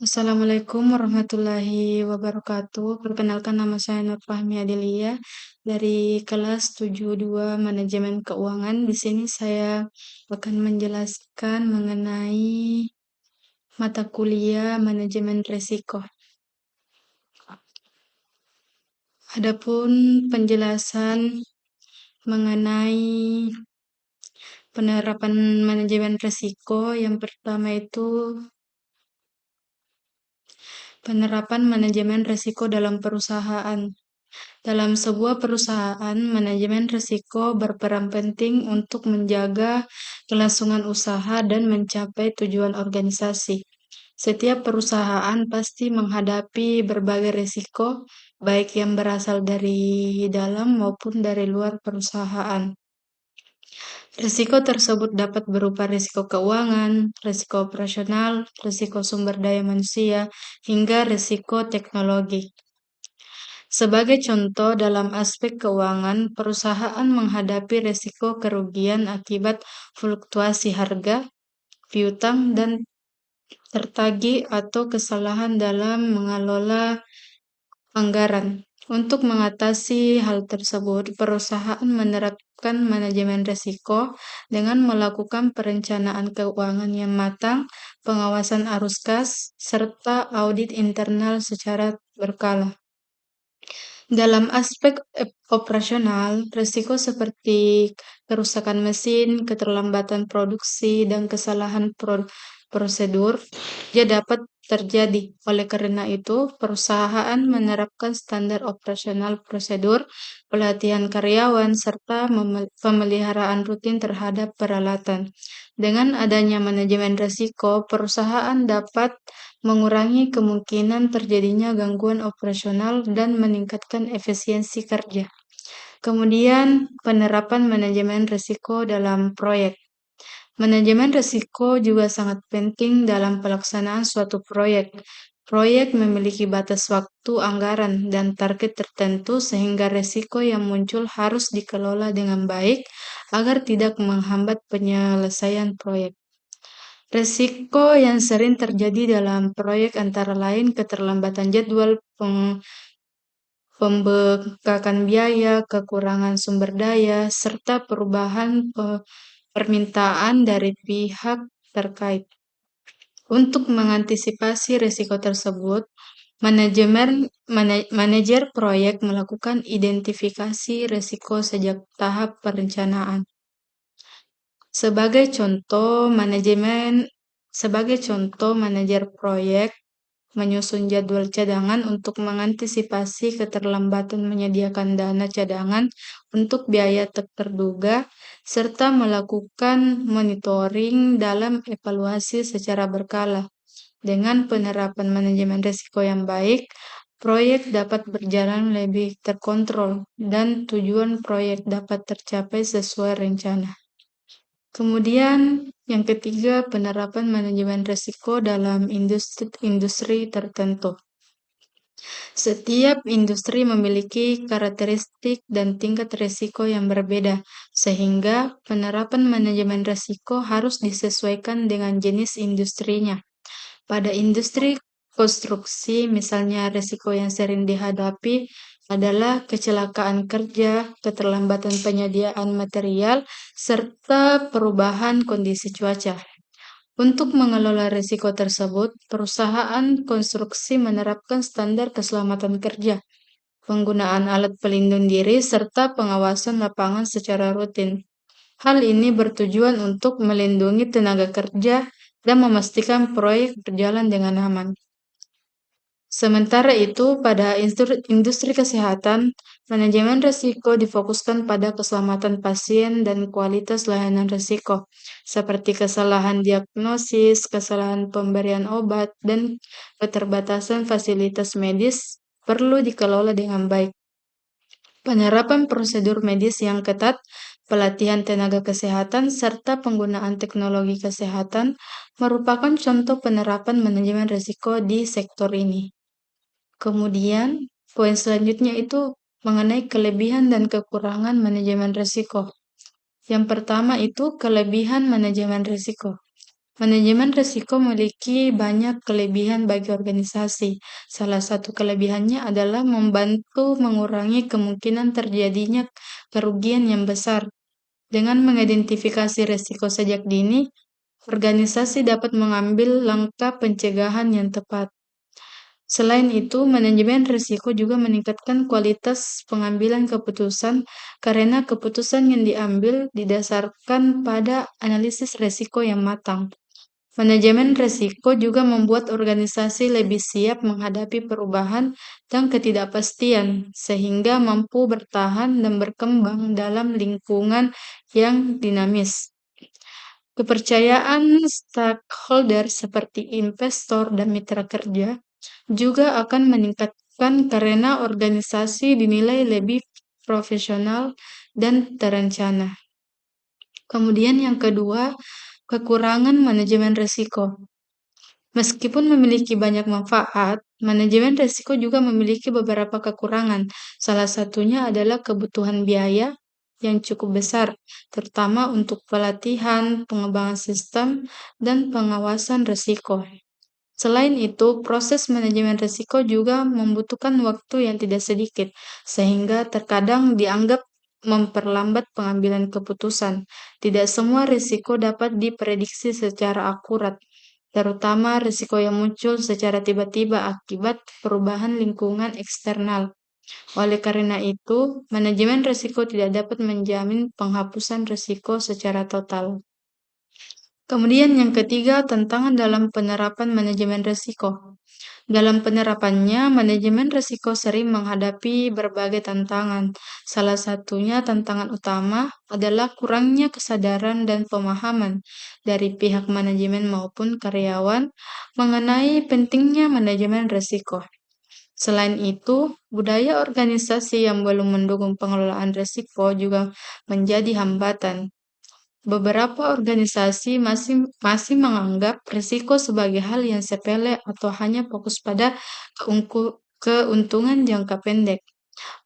Assalamualaikum warahmatullahi wabarakatuh. Perkenalkan nama saya Nur Fahmi Adelia dari kelas 72 Manajemen Keuangan. Di sini saya akan menjelaskan mengenai mata kuliah Manajemen Risiko. Adapun penjelasan mengenai penerapan manajemen risiko, yang pertama itu penerapan manajemen risiko dalam perusahaan. Dalam sebuah perusahaan, manajemen risiko berperan penting untuk menjaga kelangsungan usaha dan mencapai tujuan organisasi. Setiap perusahaan pasti menghadapi berbagai risiko, baik yang berasal dari dalam maupun dari luar perusahaan. Risiko tersebut dapat berupa risiko keuangan, risiko operasional, risiko sumber daya manusia, hingga risiko teknologi. Sebagai contoh, dalam aspek keuangan, perusahaan menghadapi risiko kerugian akibat fluktuasi harga, piutang, dan tertagih atau kesalahan dalam mengelola anggaran. Untuk mengatasi hal tersebut, perusahaan menerapkan manajemen risiko dengan melakukan perencanaan keuangan yang matang, pengawasan arus kas, serta audit internal secara berkala. Dalam aspek operasional, risiko seperti kerusakan mesin, keterlambatan produksi, dan kesalahan prosedur dapat terjadi. Oleh karena itu, perusahaan menerapkan standar operasional prosedur, pelatihan karyawan, serta pemeliharaan rutin terhadap peralatan. Dengan adanya manajemen risiko, perusahaan dapat mengurangi kemungkinan terjadinya gangguan operasional dan meningkatkan efisiensi kerja. Kemudian, penerapan manajemen risiko dalam proyek. Manajemen risiko juga sangat penting dalam pelaksanaan suatu proyek. Proyek memiliki batas waktu, anggaran, dan target tertentu sehingga risiko yang muncul harus dikelola dengan baik agar tidak menghambat penyelesaian proyek. Risiko yang sering terjadi dalam proyek antara lain keterlambatan jadwal, pembengkakan biaya, kekurangan sumber daya, serta perubahan permintaan dari pihak terkait. Untuk mengantisipasi risiko tersebut, manajer proyek melakukan identifikasi risiko sejak tahap perencanaan. Sebagai contoh, manajer proyek menyusun jadwal cadangan untuk mengantisipasi keterlambatan menyediakan dana cadangan untuk biaya tak terduga, serta melakukan monitoring dalam evaluasi secara berkala. Dengan penerapan manajemen risiko yang baik, proyek dapat berjalan lebih terkontrol dan tujuan proyek dapat tercapai sesuai rencana. Kemudian, yang ketiga, penerapan manajemen risiko dalam industri tertentu. Setiap industri memiliki karakteristik dan tingkat risiko yang berbeda, sehingga penerapan manajemen risiko harus disesuaikan dengan jenis industrinya. Pada industri konstruksi, misalnya risiko yang sering dihadapi adalah kecelakaan kerja, keterlambatan penyediaan material, serta perubahan kondisi cuaca. Untuk mengelola risiko tersebut, perusahaan konstruksi menerapkan standar keselamatan kerja, penggunaan alat pelindung diri, serta pengawasan lapangan secara rutin. Hal ini bertujuan untuk melindungi tenaga kerja dan memastikan proyek berjalan dengan aman. Sementara itu, pada industri kesehatan, manajemen risiko difokuskan pada keselamatan pasien dan kualitas layanan risiko, seperti kesalahan diagnosis, kesalahan pemberian obat, dan keterbatasan fasilitas medis perlu dikelola dengan baik. Penerapan prosedur medis yang ketat, pelatihan tenaga kesehatan, serta penggunaan teknologi kesehatan merupakan contoh penerapan manajemen risiko di sektor ini. Kemudian, poin selanjutnya itu mengenai kelebihan dan kekurangan manajemen risiko. Yang pertama itu kelebihan manajemen risiko. Manajemen risiko memiliki banyak kelebihan bagi organisasi. Salah satu kelebihannya adalah membantu mengurangi kemungkinan terjadinya kerugian yang besar. Dengan mengidentifikasi risiko sejak dini, organisasi dapat mengambil langkah pencegahan yang tepat. Selain itu, manajemen risiko juga meningkatkan kualitas pengambilan keputusan karena keputusan yang diambil didasarkan pada analisis risiko yang matang. Manajemen risiko juga membuat organisasi lebih siap menghadapi perubahan dan ketidakpastian, sehingga mampu bertahan dan berkembang dalam lingkungan yang dinamis. Kepercayaan stakeholder seperti investor dan mitra kerja juga akan meningkatkan karena organisasi dinilai lebih profesional dan terencana. Kemudian yang kedua, kekurangan manajemen risiko. Meskipun memiliki banyak manfaat, manajemen risiko juga memiliki beberapa kekurangan. Salah satunya adalah kebutuhan biaya yang cukup besar, terutama untuk pelatihan, pengembangan sistem, dan pengawasan risiko. Selain itu, proses manajemen risiko juga membutuhkan waktu yang tidak sedikit, sehingga terkadang dianggap memperlambat pengambilan keputusan. Tidak semua risiko dapat diprediksi secara akurat, terutama risiko yang muncul secara tiba-tiba akibat perubahan lingkungan eksternal. Oleh karena itu, manajemen risiko tidak dapat menjamin penghapusan risiko secara total. Kemudian yang ketiga, tantangan dalam penerapan manajemen risiko. Dalam penerapannya, manajemen risiko sering menghadapi berbagai tantangan. Salah satunya tantangan utama adalah kurangnya kesadaran dan pemahaman dari pihak manajemen maupun karyawan mengenai pentingnya manajemen risiko. Selain itu, budaya organisasi yang belum mendukung pengelolaan risiko juga menjadi hambatan. Beberapa organisasi masih menganggap risiko sebagai hal yang sepele atau hanya fokus pada keuntungan jangka pendek.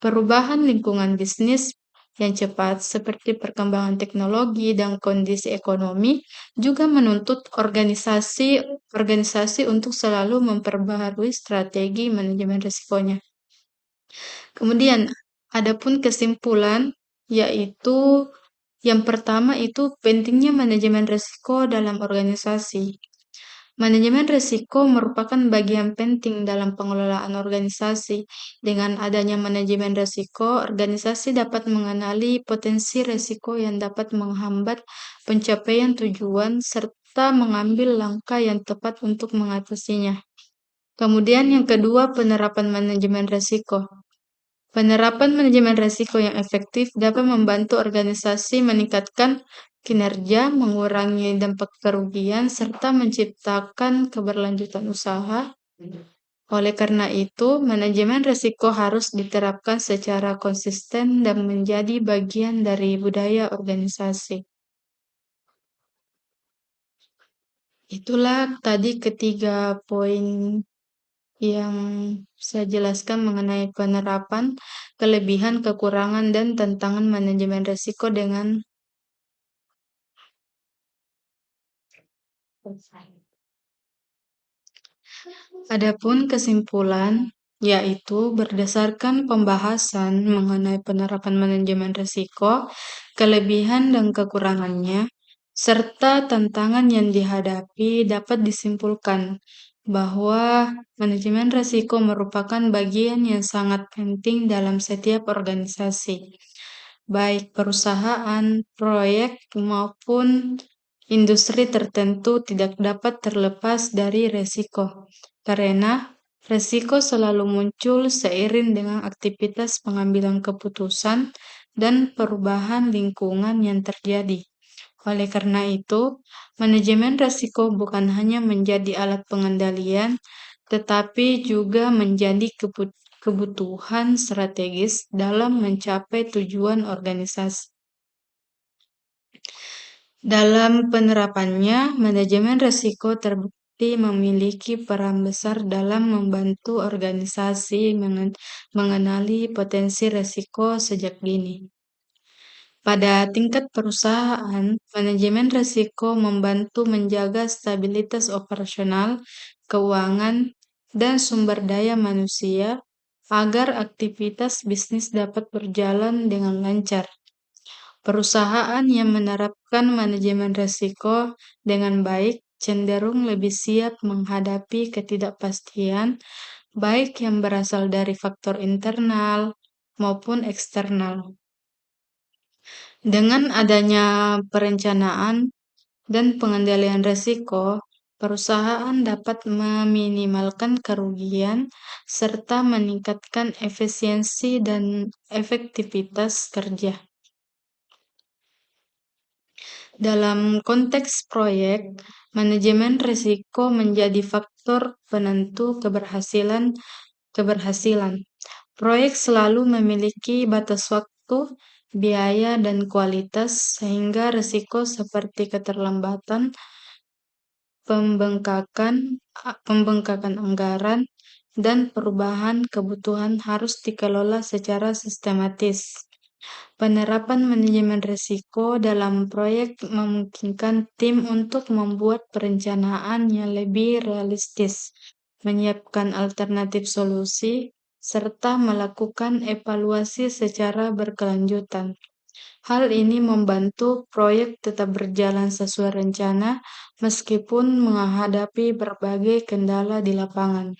Perubahan lingkungan bisnis yang cepat seperti perkembangan teknologi dan kondisi ekonomi juga menuntut organisasi untuk selalu memperbaharui strategi manajemen risikonya. Kemudian, adapun kesimpulan yaitu yang pertama itu pentingnya manajemen risiko dalam organisasi. Manajemen risiko merupakan bagian penting dalam pengelolaan organisasi. Dengan adanya manajemen risiko, organisasi dapat mengenali potensi risiko yang dapat menghambat pencapaian tujuan serta mengambil langkah yang tepat untuk mengatasinya. Kemudian yang kedua, penerapan manajemen risiko. Penerapan manajemen risiko yang efektif dapat membantu organisasi meningkatkan kinerja, mengurangi dampak kerugian, serta menciptakan keberlanjutan usaha. Oleh karena itu, manajemen risiko harus diterapkan secara konsisten dan menjadi bagian dari budaya organisasi. Itulah tadi ketiga poin yang saya jelaskan mengenai penerapan, kelebihan, kekurangan, dan tantangan manajemen risiko dengan adapun kesimpulan, yaitu berdasarkan pembahasan mengenai penerapan manajemen risiko, kelebihan dan kekurangannya, serta tantangan yang dihadapi dapat disimpulkan bahwa manajemen risiko merupakan bagian yang sangat penting dalam setiap organisasi, baik perusahaan, proyek, maupun industri tertentu tidak dapat terlepas dari risiko, karena risiko selalu muncul seiring dengan aktivitas pengambilan keputusan dan perubahan lingkungan yang terjadi. Oleh karena itu, manajemen risiko bukan hanya menjadi alat pengendalian, tetapi juga menjadi kebutuhan strategis dalam mencapai tujuan organisasi. Dalam penerapannya, manajemen risiko terbukti memiliki peran besar dalam membantu organisasi mengenali potensi risiko sejak dini. Pada tingkat perusahaan, manajemen risiko membantu menjaga stabilitas operasional, keuangan, dan sumber daya manusia agar aktivitas bisnis dapat berjalan dengan lancar. Perusahaan yang menerapkan manajemen risiko dengan baik cenderung lebih siap menghadapi ketidakpastian, baik yang berasal dari faktor internal maupun eksternal. Dengan adanya perencanaan dan pengendalian risiko, perusahaan dapat meminimalkan kerugian serta meningkatkan efisiensi dan efektivitas kerja. Dalam konteks proyek, manajemen risiko menjadi faktor penentu keberhasilan. Proyek selalu memiliki batas waktu, biaya, dan kualitas, sehingga risiko seperti keterlambatan, pembengkakan anggaran, dan perubahan kebutuhan harus dikelola secara sistematis. Penerapan manajemen risiko dalam proyek memungkinkan tim untuk membuat perencanaan yang lebih realistis, menyiapkan alternatif solusi, serta melakukan evaluasi secara berkelanjutan. Hal ini membantu proyek tetap berjalan sesuai rencana meskipun menghadapi berbagai kendala di lapangan.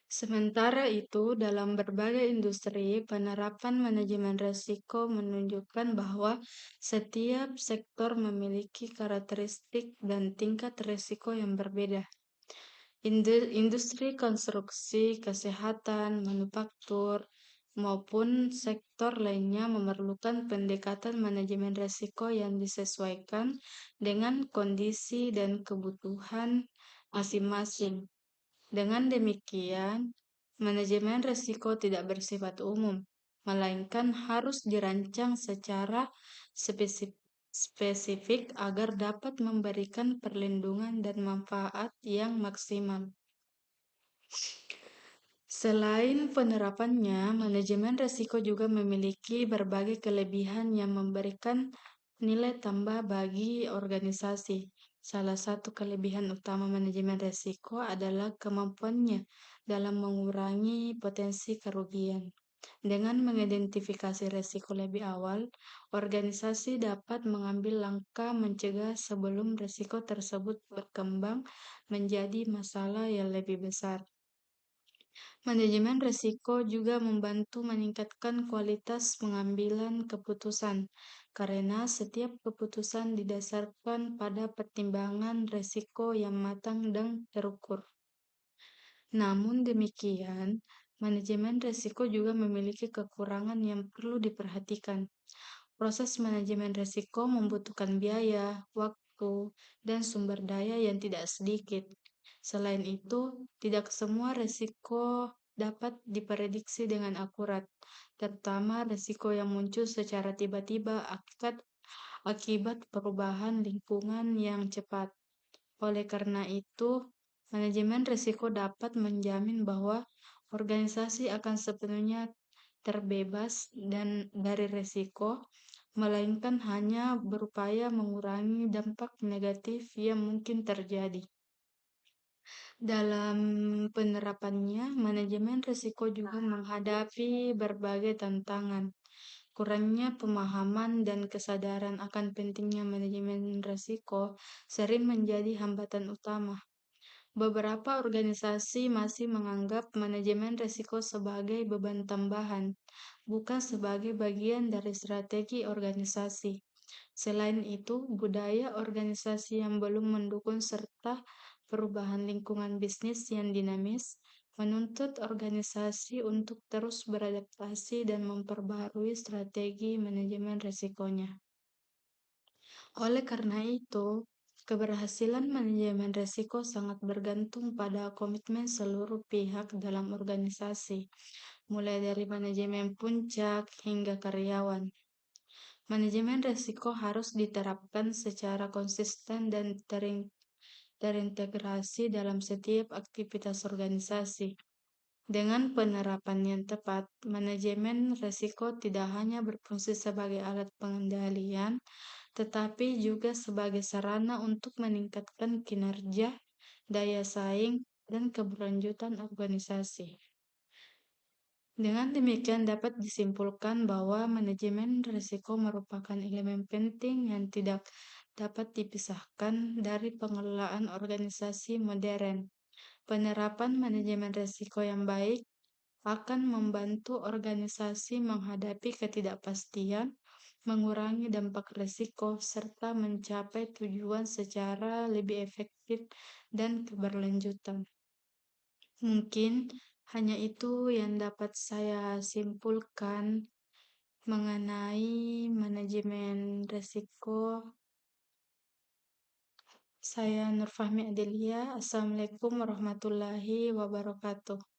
Sementara itu, dalam berbagai industri, penerapan manajemen risiko menunjukkan bahwa setiap sektor memiliki karakteristik dan tingkat risiko yang berbeda. Industri konstruksi, kesehatan, manufaktur, maupun sektor lainnya memerlukan pendekatan manajemen risiko yang disesuaikan dengan kondisi dan kebutuhan masing-masing. Dengan demikian, manajemen risiko tidak bersifat umum, melainkan harus dirancang secara spesifik agar dapat memberikan perlindungan dan manfaat yang maksimal. Selain penerapannya, manajemen risiko juga memiliki berbagai kelebihan yang memberikan nilai tambah bagi organisasi. Salah satu kelebihan utama manajemen risiko adalah kemampuannya dalam mengurangi potensi kerugian. Dengan mengidentifikasi risiko lebih awal, organisasi dapat mengambil langkah mencegah sebelum risiko tersebut berkembang menjadi masalah yang lebih besar. Manajemen risiko juga membantu meningkatkan kualitas pengambilan keputusan, karena setiap keputusan didasarkan pada pertimbangan risiko yang matang dan terukur. Namun demikian, manajemen risiko juga memiliki kekurangan yang perlu diperhatikan. Proses manajemen risiko membutuhkan biaya, waktu, dan sumber daya yang tidak sedikit. Selain itu, tidak semua risiko dapat diprediksi dengan akurat, terutama risiko yang muncul secara tiba-tiba akibat perubahan lingkungan yang cepat. Oleh karena itu, manajemen risiko dapat menjamin bahwa organisasi akan sepenuhnya terbebas dari risiko, melainkan hanya berupaya mengurangi dampak negatif yang mungkin terjadi. Dalam penerapannya, manajemen risiko juga menghadapi berbagai tantangan. Kurangnya pemahaman dan kesadaran akan pentingnya manajemen risiko sering menjadi hambatan utama. Beberapa organisasi masih menganggap manajemen risiko sebagai beban tambahan, bukan sebagai bagian dari strategi organisasi. Selain itu, budaya organisasi yang belum mendukung serta perubahan lingkungan bisnis yang dinamis menuntut organisasi untuk terus beradaptasi dan memperbaharui strategi manajemen risikonya. Oleh karena itu, keberhasilan manajemen risiko sangat bergantung pada komitmen seluruh pihak dalam organisasi, mulai dari manajemen puncak hingga karyawan. Manajemen risiko harus diterapkan secara konsisten dan terintegrasi dalam setiap aktivitas organisasi. Dengan penerapan yang tepat, manajemen risiko tidak hanya berfungsi sebagai alat pengendalian, tetapi juga sebagai sarana untuk meningkatkan kinerja, daya saing, dan keberlanjutan organisasi. Dengan demikian dapat disimpulkan bahwa manajemen risiko merupakan elemen penting yang tidak dapat dipisahkan dari pengelolaan organisasi modern. Penerapan manajemen risiko yang baik akan membantu organisasi menghadapi ketidakpastian, mengurangi dampak risiko, serta mencapai tujuan secara lebih efektif dan keberlanjutan. Mungkin hanya itu yang dapat saya simpulkan mengenai manajemen risiko. Saya Nurfahmi Adelia. Assalamualaikum warahmatullahi wabarakatuh.